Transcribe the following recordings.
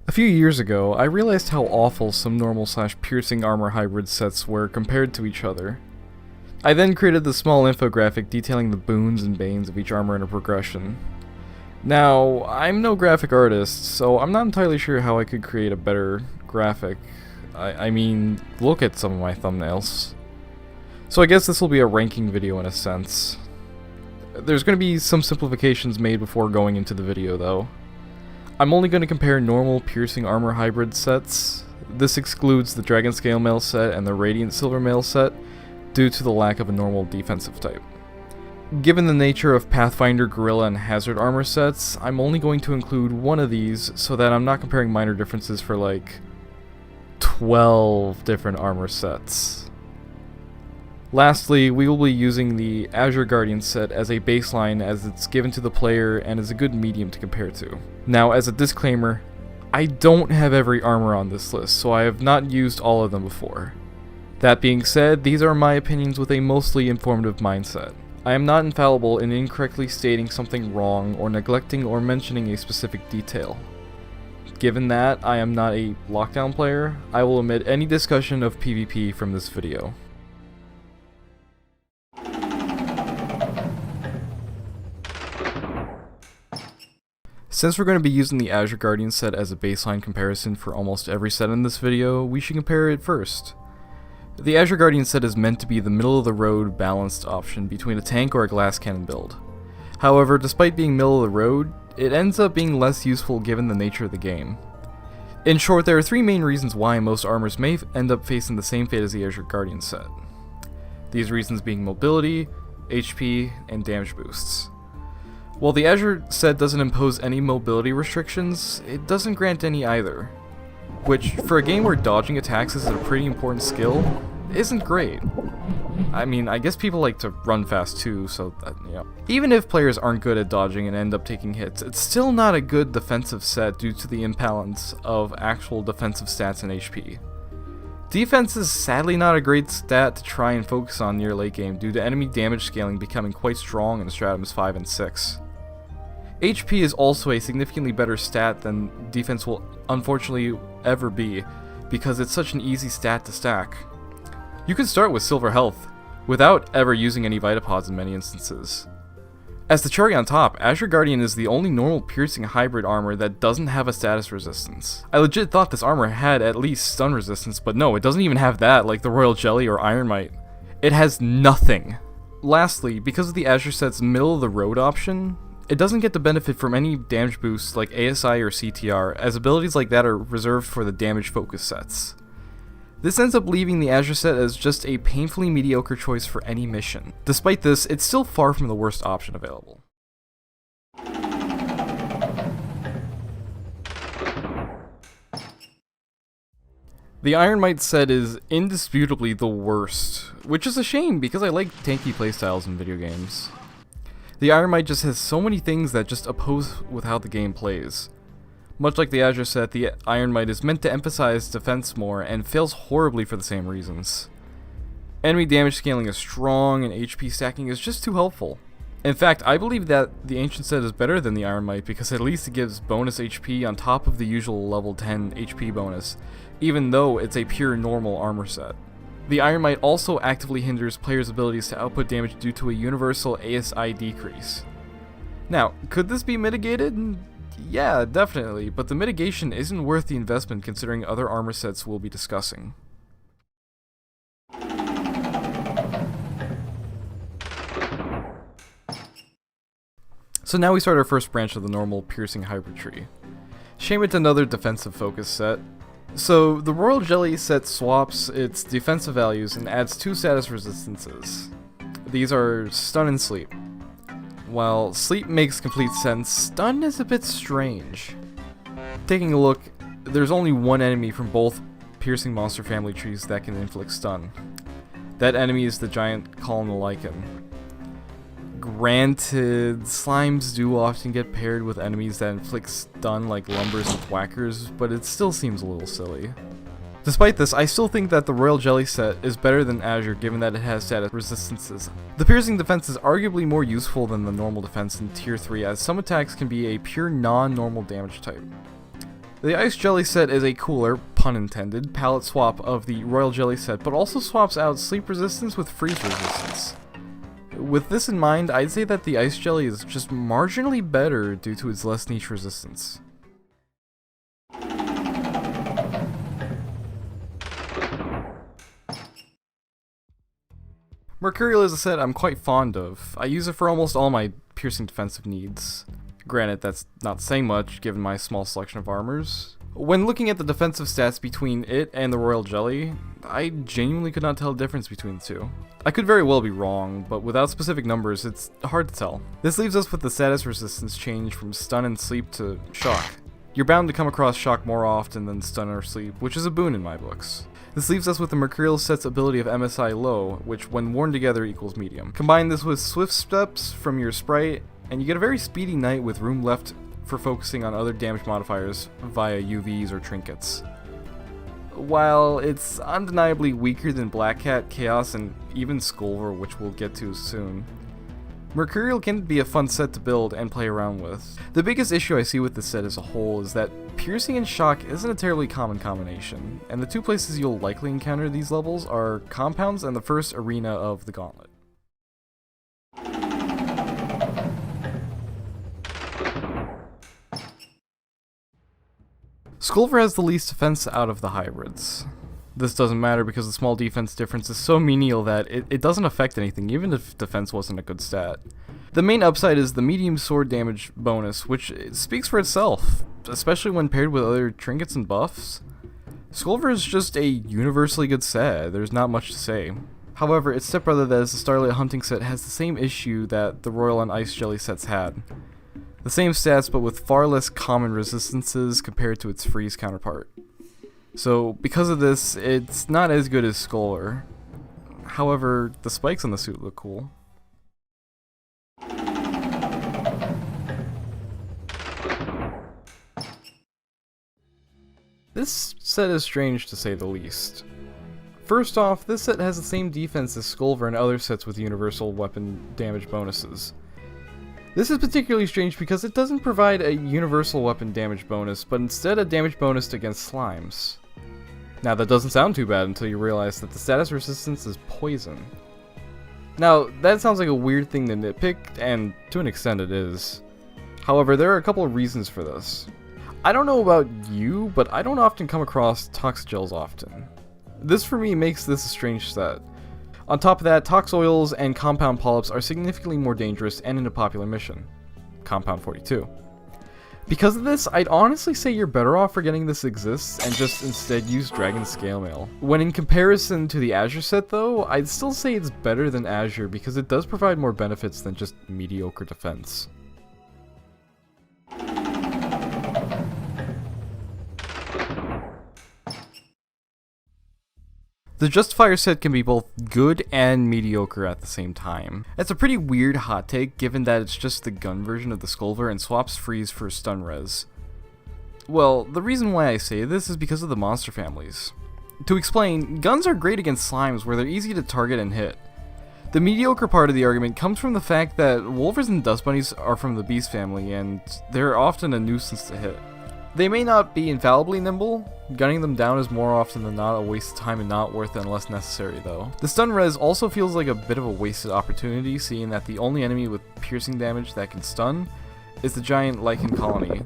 A few years ago, I realized how awful some normal/piercing armor hybrid sets were compared to each other. I then created the small infographic detailing the boons and banes of each armor in a progression. Now, I'm no graphic artist, so I'm not entirely sure how I could create a better graphic. I mean, look at some of my thumbnails. So I guess this will be a ranking video in a sense. There's going to be some simplifications made before going into the video though. I'm only going to compare normal piercing armor hybrid sets. This excludes the Dragon Scale Mail set and the Radiant Silver Mail set, due to the lack of a normal defensive type. Given the nature of Pathfinder, Gorilla, and Hazard armor sets, I'm only going to include one of these so that I'm not comparing minor differences for like 12 different armor sets. Lastly, we will be using the Azure Guardian set as a baseline as it's given to the player and is a good medium to compare to. Now, as a disclaimer, I don't have every armor on this list, so I have not used all of them before. That being said, these are my opinions with a mostly informative mindset. I am not infallible in incorrectly stating something wrong or neglecting or mentioning a specific detail. Given that I am not a lockdown player, I will omit any discussion of PvP from this video. Since we're going to be using the Azure Guardian set as a baseline comparison for almost every set in this video, we should compare it first. The Azure Guardian set is meant to be the middle-of-the-road balanced option between a tank or a glass cannon build. However, despite being middle-of-the-road, it ends up being less useful given the nature of the game. In short, there are three main reasons why most armors may end up facing the same fate as the Azure Guardian set. These reasons being mobility, HP, and damage boosts. While the Azure set doesn't impose any mobility restrictions, it doesn't grant any either. Which, for a game where dodging attacks is a pretty important skill, isn't great. I mean, I guess people like to run fast too, so that, you know. Even if players aren't good at dodging and end up taking hits, it's still not a good defensive set due to the imbalance of actual defensive stats and HP. Defense is sadly not a great stat to try and focus on near late game due to enemy damage scaling becoming quite strong in Stratums 5 and 6. HP is also a significantly better stat than defense will unfortunately ever be, because it's such an easy stat to stack. You can start with silver health, without ever using any Vitapods in many instances. As the cherry on top, Azure Guardian is the only normal piercing hybrid armor that doesn't have a status resistance. I legit thought this armor had at least stun resistance, but no, it doesn't even have that like the Royal Jelly or Ironmight. It has nothing. Lastly, because of the Azure set's middle-of-the-road option, it doesn't get the benefit from any damage boosts like ASI or CTR, as abilities like that are reserved for the damage focus sets. This ends up leaving the Azure set as just a painfully mediocre choice for any mission. Despite this, it's still far from the worst option available. The Ironmight set is indisputably the worst, which is a shame because I like tanky playstyles in video games. The Ironmight just has so many things that just oppose with how the game plays. Much like the Azure set, the Ironmight is meant to emphasize defense more and fails horribly for the same reasons. Enemy damage scaling is strong and HP stacking is just too helpful. In fact, I believe that the Ancient set is better than the Ironmight because at least it gives bonus HP on top of the usual level 10 HP bonus, even though it's a pure normal armor set. The Ironmight also actively hinders players' abilities to output damage due to a universal ASI decrease. Now, could this be mitigated? Yeah, definitely, but the mitigation isn't worth the investment considering other armor sets we'll be discussing. So now we start our first branch of the normal piercing hybrid tree. Shame it's another defensive focus set. So, the Royal Jelly set swaps its defensive values and adds two status resistances. These are Stun and Sleep. While Sleep makes complete sense, Stun is a bit strange. Taking a look, there's only one enemy from both piercing monster family trees that can inflict stun. That enemy is the giant Colonel-Lycan. Granted, slimes do often get paired with enemies that inflict stun like lumbers and whackers, but it still seems a little silly. Despite this, I still think that the Royal Jelly set is better than Azure given that it has status resistances. The piercing defense is arguably more useful than the normal defense in tier 3 as some attacks can be a pure non-normal damage type. The Ice Jelly set is a cooler, pun intended, palette swap of the Royal Jelly set, but also swaps out sleep resistance with freeze resistance. With this in mind, I'd say that the Ice Jelly is just marginally better due to its less niche resistance. Mercurial is a set I'm quite fond of. I use it for almost all my piercing defensive needs. Granted, that's not saying much given my small selection of armors. When looking at the defensive stats between it and the Royal Jelly, I genuinely could not tell the difference between the two. I could very well be wrong, but without specific numbers, it's hard to tell. This leaves us with the status resistance change from stun and sleep to shock. You're bound to come across shock more often than stun or sleep, which is a boon in my books. This leaves us with the Mercurial set's ability of MSI low, which when worn together equals medium. Combine this with swift steps from your sprite, and you get a very speedy knight with room left for focusing on other damage modifiers via UVs or trinkets. While it's undeniably weaker than Black Cat, Chaos, and even Skolver, which we'll get to soon, Mercurial can be a fun set to build and play around with. The biggest issue I see with this set as a whole is that piercing and shock isn't a terribly common combination, and the two places you'll likely encounter these levels are compounds and the first arena of the gauntlet. Skolver has the least defense out of the hybrids. This doesn't matter because the small defense difference is so menial that it doesn't affect anything, even if defense wasn't a good stat. The main upside is the medium sword damage bonus, which speaks for itself, especially when paired with other trinkets and buffs. Skolver is just a universally good set, there's not much to say. However, its stepbrother that is the Starlit hunting set has the same issue that the Royal and Ice Jelly sets had. The same stats but with far less common resistances compared to its freeze counterpart. So because of this, it's not as good as Skolver. However, the spikes on the suit look cool. This set is strange to say the least. First off, this set has the same defense as Skolver and other sets with universal weapon damage bonuses. This is particularly strange because it doesn't provide a universal weapon damage bonus, but instead a damage bonus against slimes. Now that doesn't sound too bad until you realize that the status resistance is poison. Now, that sounds like a weird thing to nitpick, and to an extent it is. However, there are a couple of reasons for this. I don't know about you, but I don't often come across toxigels often. This for me makes this a strange set. On top of that, tox oils and compound polyps are significantly more dangerous and in a popular mission. Compound 42. Because of this, I'd honestly say you're better off forgetting this exists and just instead use Dragon Scale Mail. When in comparison to the Azure set though, I'd still say it's better than Azure because it does provide more benefits than just mediocre defense. The Justifier set can be both good and mediocre at the same time. That's a pretty weird hot take given that it's just the gun version of the Skolver and swaps freeze for stun res. Well, the reason why I say this is because of the monster families. To explain, guns are great against slimes where they're easy to target and hit. The mediocre part of the argument comes from the fact that wolvers and dust bunnies are from the beast family and they're often a nuisance to hit. They may not be infallibly nimble, gunning them down is more often than not a waste of time and not worth it unless necessary though. The stun res also feels like a bit of a wasted opportunity seeing that the only enemy with piercing damage that can stun is the giant lichen colony.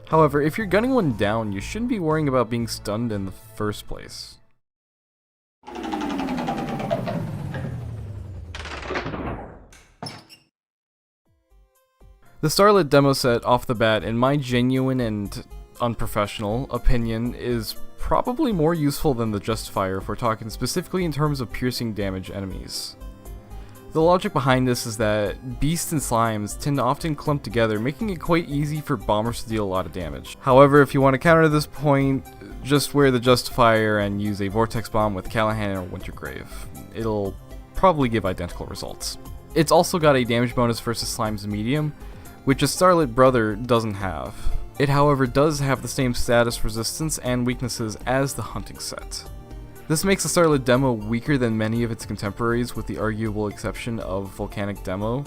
However, if you're gunning one down, you shouldn't be worrying about being stunned in the first place. The Starlit Demo set off the bat, in my genuine and unprofessional opinion, is probably more useful than the Justifier if we're talking specifically in terms of piercing damage enemies. The logic behind this is that beasts and slimes tend to often clump together, making it quite easy for bombers to deal a lot of damage. However, if you want to counter this point, just wear the Justifier and use a Vortex Bomb with Callahan or Wintergrave. It'll probably give identical results. It's also got a damage bonus versus slimes medium, which a Starlit brother doesn't have. It however does have the same status resistance and weaknesses as the hunting set. This makes the Starlit Demo weaker than many of its contemporaries with the arguable exception of Volcanic Demo,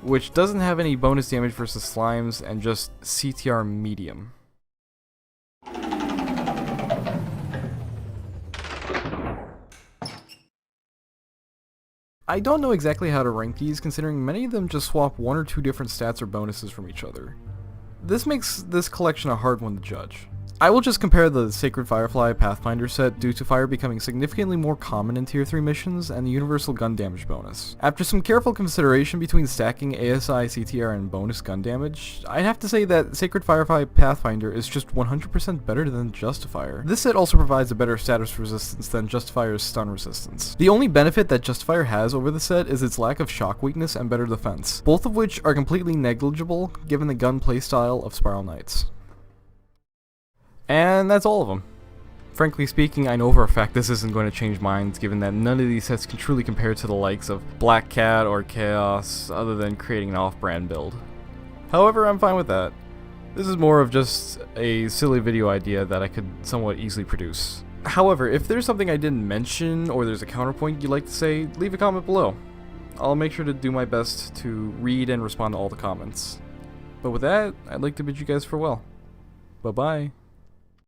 which doesn't have any bonus damage versus slimes and just CTR medium. I don't know exactly how to rank these, considering many of them just swap one or two different stats or bonuses from each other. This makes this collection a hard one to judge. I will just compare the Sacred Firefly Pathfinder set due to fire becoming significantly more common in Tier 3 missions and the universal gun damage bonus. After some careful consideration between stacking ASI, CTR, and bonus gun damage, I'd have to say that Sacred Firefly Pathfinder is just 100% better than Justifier. This set also provides a better status resistance than Justifier's stun resistance. The only benefit that Justifier has over the set is its lack of shock weakness and better defense, both of which are completely negligible given the gun playstyle of Spiral Knights. And that's all of them. Frankly speaking, I know for a fact this isn't going to change minds, given that none of these sets can truly compare to the likes of Black Cat or Chaos, other than creating an off-brand build. However, I'm fine with that. This is more of just a silly video idea that I could somewhat easily produce. However, if there's something I didn't mention, or there's a counterpoint you'd like to say, leave a comment below. I'll make sure to do my best to read and respond to all the comments. But with that, I'd like to bid you guys farewell. Bye-bye.